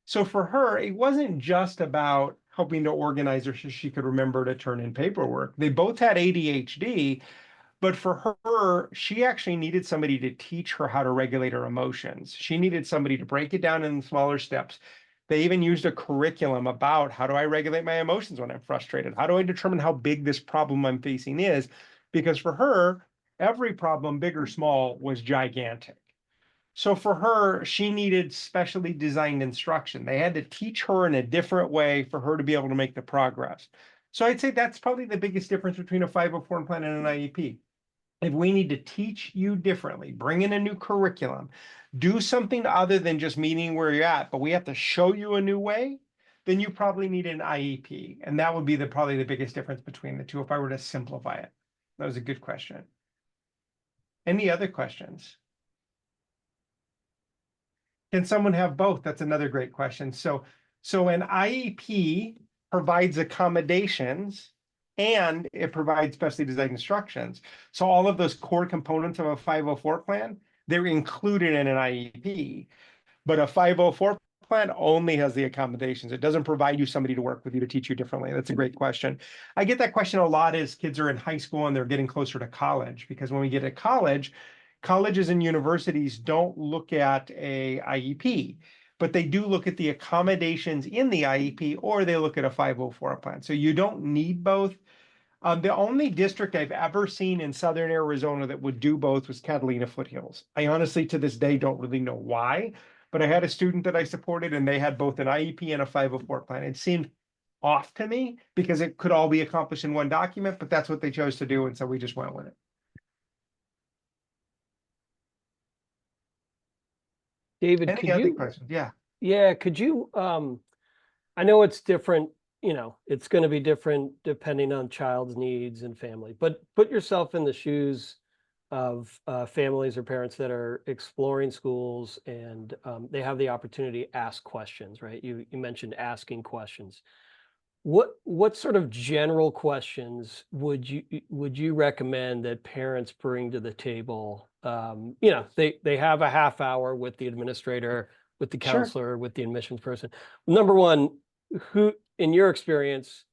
So for her, it wasn't just about helping to organize her so she could remember to turn in paperwork. They both had ADHD, but for her, she actually needed somebody to teach her how to regulate her emotions. She needed somebody to break it down in smaller steps. They even used a curriculum about how do I regulate my emotions when I'm frustrated? How do I determine how big this problem I'm facing is? Because for her, every problem, big or small, was gigantic. So for her, she needed specially designed instruction. They had to teach her in a different way for her to be able to make the progress. So I'd say that's probably the biggest difference between a 504 plan and an IEP. If we need to teach you differently, bring in a new curriculum, do something other than just meeting where you're at, but we have to show you a new way, then you probably need an IEP. And that would be probably the biggest difference between the two if I were to simplify it. That was a good question. Any other questions? Can someone have both? That's another great question. So an IEP provides accommodations and it provides specially designed instructions. So all of those core components of a 504 plan, they're included in an IEP. But a 504 plan only has the accommodations. It doesn't provide you somebody to work with you to teach you differently. That's a great question. I get that question a lot as kids are in high school and they're getting closer to college, because when we get to college, colleges and universities don't look at a IEP, but they do look at the accommodations in the IEP, or they look at a 504 plan. So you don't need both. The only district I've ever seen in southern Arizona that would do both was Catalina Foothills. I honestly, to this day, don't really know why, but I had a student that I supported and they had both an IEP and a 504 plan. It seemed off to me because it could all be accomplished in one document, but that's what they chose to do, and so we just went with it. David, Any could other you, questions? Yeah. yeah, could you, I know it's different, you know, it's going to be different depending on child's needs and family, but put yourself in the shoes of families or parents that are exploring schools and they have the opportunity to ask questions, right? You mentioned asking questions. What sort of general questions would you recommend that parents bring to the table? You know, they have a half hour with the administrator, with the Sure. counselor, with the admissions person. Number one, who, in your experience,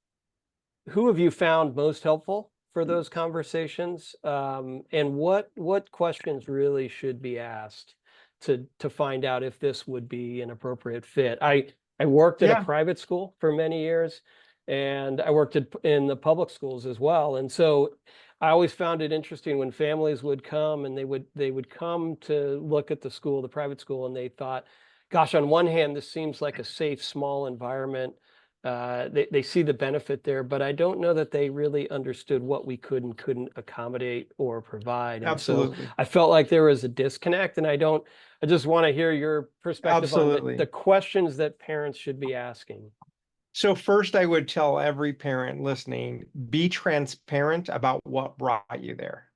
who have you found most helpful for those conversations? And what questions really should be asked to find out if this would be an appropriate fit? I worked at a Yeah. private school for many years, and I worked in the public schools as well. And so I always found it interesting when families would come and they would come to look at the school, the private school, and they thought, gosh, on one hand, this seems like a safe, small environment. They see the benefit there, but I don't know that they really understood what we could and couldn't accommodate or provide. And so Absolutely. I felt like there was a disconnect, and I just want to hear your perspective on the Absolutely. questions that parents should be asking. So first, I would tell every parent listening, be transparent about what brought you there.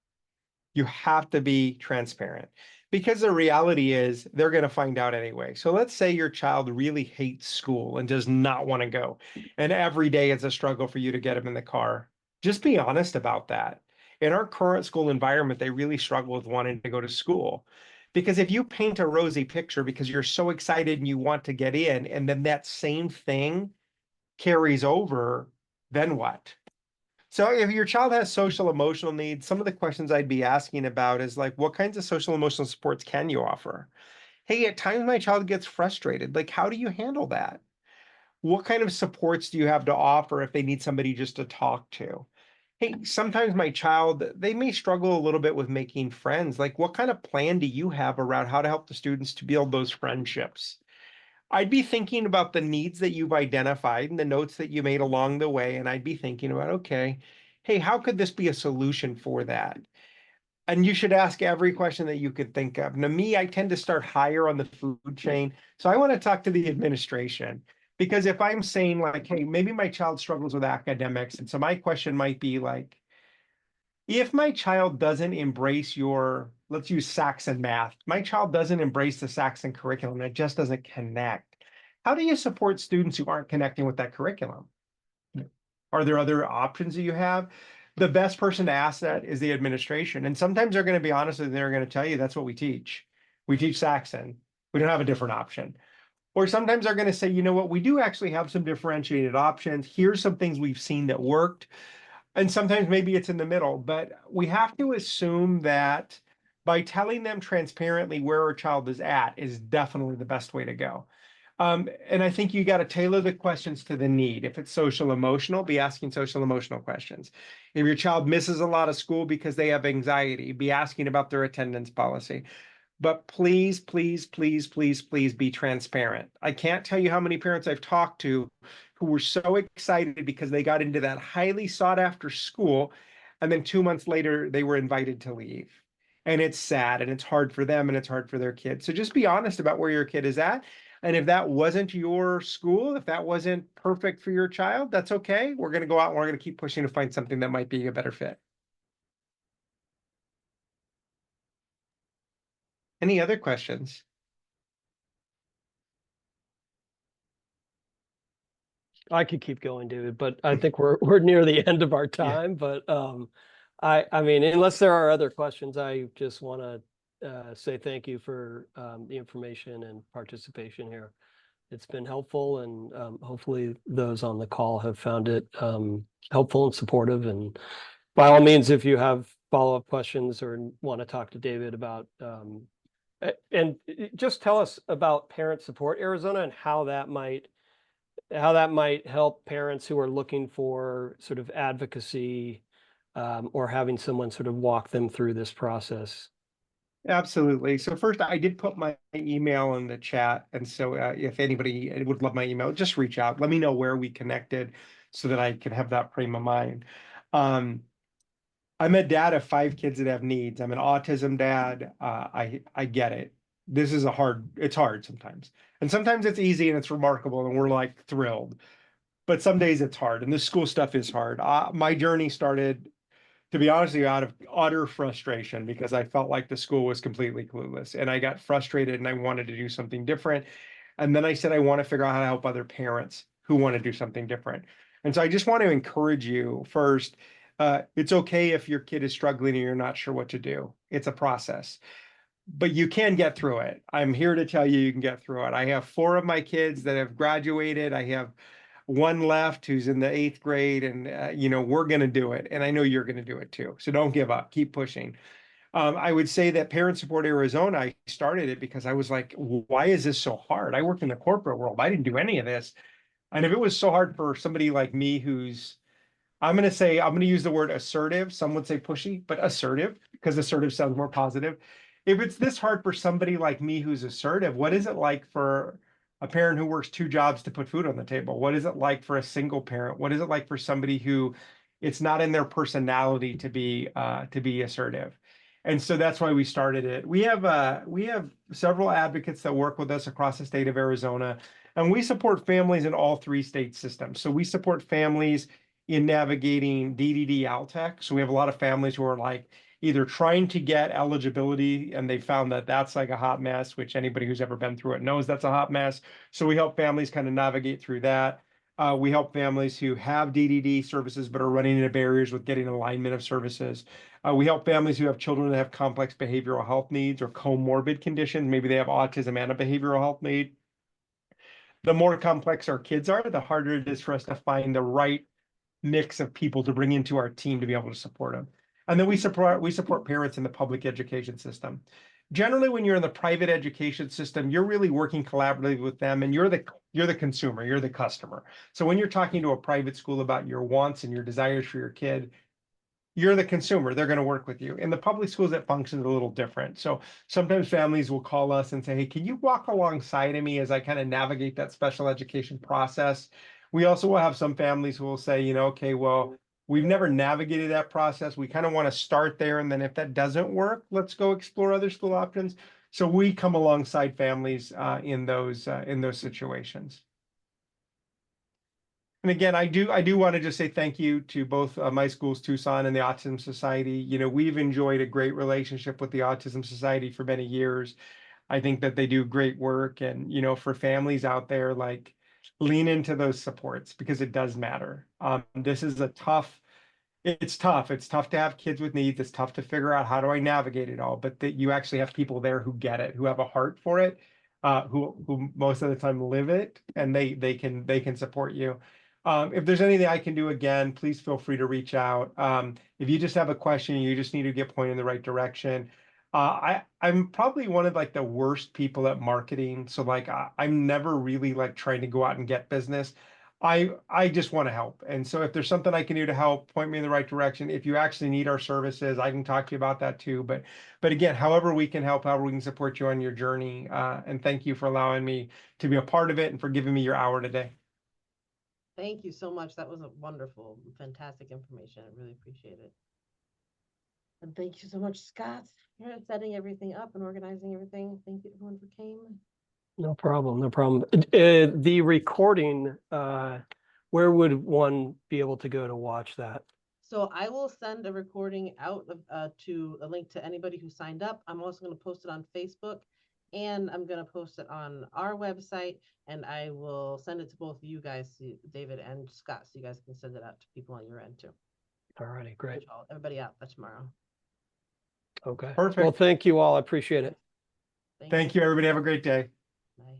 You have to be transparent because the reality is they're going to find out anyway. So let's say your child really hates school and does not want to go, and every day it's a struggle for you to get them in the car. Just be honest about that. In our current school environment, they really struggle with wanting to go to school. Because if you paint a rosy picture because you're so excited and you want to get in, and then that same thing carries over, then what? So if your child has social emotional needs, some of the questions I'd be asking about is like, what kinds of social emotional supports can you offer? Hey, at times my child gets frustrated. Like, how do you handle that? What kind of supports do you have to offer if they need somebody just to talk to? Hey, sometimes my child, they may struggle a little bit with making friends. Like, what kind of plan do you have around how to help the students to build those friendships? I'd be thinking about the needs that you've identified and the notes that you made along the way. And I'd be thinking about, okay, hey, how could this be a solution for that? And you should ask every question that you could think of. Now, me, I tend to start higher on the food chain. So I want to talk to the administration because if I'm saying, like, hey, maybe my child struggles with academics. And so my question might be like, if my child doesn't embrace your, let's use Saxon math, my child doesn't embrace the Saxon curriculum, it just doesn't connect. How do you support students who aren't connecting with that curriculum? Are there other options that you have? The best person to ask that is the administration. And sometimes they're going to be honest and they're going to tell you that's what we teach. We teach Saxon. We don't have a different option. Or sometimes they're going to say, you know what, we do actually have some differentiated options. Here's some things we've seen that worked. And sometimes maybe it's in the middle, but we have to assume that by telling them transparently where a child is at is definitely the best way to go. And I think you got to tailor the questions to the need. If it's social emotional, be asking social emotional questions. If your child misses a lot of school because they have anxiety, be asking about their attendance policy. But please, please, please, please, please be transparent. I can't tell you how many parents I've talked to who were so excited because they got into that highly sought after school. And then 2 months later, they were invited to leave. And it's sad and it's hard for them and it's hard for their kids. So just be honest about where your kid is at. And if that wasn't your school, if that wasn't perfect for your child, that's okay. We're going to go out and we're going to keep pushing to find something that might be a better fit. Any other questions? I could keep going, David, but I think we're near the end of our Yeah. time. But I mean, unless there are other questions, I just want to say thank you for the information and participation here. It's been helpful, and hopefully those on the call have found it helpful and supportive. And by all means, if you have follow-up questions or want to talk to David about and just tell us about Parent Support Arizona and how that might help parents who are looking for sort of advocacy or having someone sort of walk them through this process? Absolutely. So first, I did put my email in the chat. And so if anybody would love my email, just reach out. Let me know where we connected so that I can have that frame of mind. I'm a dad of 5 kids that have needs. I'm an autism dad. I get it. This is it's hard sometimes. And sometimes it's easy and it's remarkable and we're like thrilled. But some days it's hard and the school stuff is hard. My journey started, to be honest with you, out of utter frustration because I felt like the school was completely clueless and I got frustrated and I wanted to do something different. And then I said, I want to figure out how to help other parents who want to do something different. And so I just want to encourage you first, it's okay if your kid is struggling and you're not sure what to do. It's a process, but you can get through it. I'm here to tell you, you can get through it. I have 4 of my kids that have graduated. I have one left who's in the 8th grade and we're going to do it. And I know you're going to do it too. So don't give up, keep pushing. I would say that Parent Support Arizona, I started it because I was like, why is this so hard? I worked in the corporate world. I didn't do any of this. And if it was so hard for somebody like me who's, I'm going to use the word assertive. Some would say pushy, but assertive because assertive sounds more positive. If it's this hard for somebody like me who's assertive, what is it like for a parent who works 2 jobs to put food on the table? What is it like for a single parent? What is it like for somebody who it's not in their personality to be assertive? And so that's why we started it. We have several advocates that work with us across the state of Arizona, and we support families in all 3 state systems. So we support families in navigating DDD LTAC. So we have a lot of families who are like either trying to get eligibility and they found that that's like a hot mess, which anybody who's ever been through it knows that's a hot mess. So we help families kind of navigate through that. We help families who have DDD services but are running into barriers with getting alignment of services. We help families who have children that have complex behavioral health needs or comorbid conditions. Maybe they have autism and a behavioral health need. The more complex our kids are, the harder it is for us to find the right mix of people to bring into our team to be able to support them. And then we support parents in the public education system. Generally, when you're in the private education system, you're really working collaboratively with them and you're the consumer, you're the customer. So when you're talking to a private school about your wants and your desires for your kid, you're the consumer, they're going to work with you. In the public schools, it functions a little different. So sometimes families will call us and say, hey, can you walk alongside of me as I kind of navigate that special education process? We also will have some families who will say, okay, well, we've never navigated that process. We kind of want to start there. And then if that doesn't work, let's go explore other school options. So we come alongside families in those situations. And again, I do want to just say thank you to both my schools, Tucson and the Autism Society. We've enjoyed a great relationship with the Autism Society for many years. I think that they do great work. And, for families out there, like lean into those supports because it does matter. This is it's tough. It's tough to have kids with needs. It's tough to figure out how do I navigate it all, but that you actually have people there who get it, who have a heart for it, who most of the time live it, and they can support you. If there's anything I can do, again, please feel free to reach out. If you just have a question, you just need to get pointed in the right direction. I'm probably one of like the worst people at marketing. So like I'm never really like trying to go out and get business. I just want to help. And so if there's something I can do to help, point me in the right direction. If you actually need our services, I can talk to you about that too. But again, however we can help, however we can support you on your journey. And thank you for allowing me to be a part of it and for giving me your hour today. Thank you so much. That was a wonderful, fantastic information. I really appreciate it. And thank you so much, Scott, for setting everything up and organizing everything. Thank you everyone for came. No problem, no problem. The recording, where would one be able to go to watch that? So I will send a recording out to a link to anybody who signed up. I'm also going to post it on Facebook and I'm going to post it on our website, and I will send it to both you guys, David and Scott, so you guys can send it out to people on your end too. All righty, great. Everybody out by tomorrow. Okay. Perfect. Well, thank you all. I appreciate it. Thank you, everybody. Have a great day. Bye.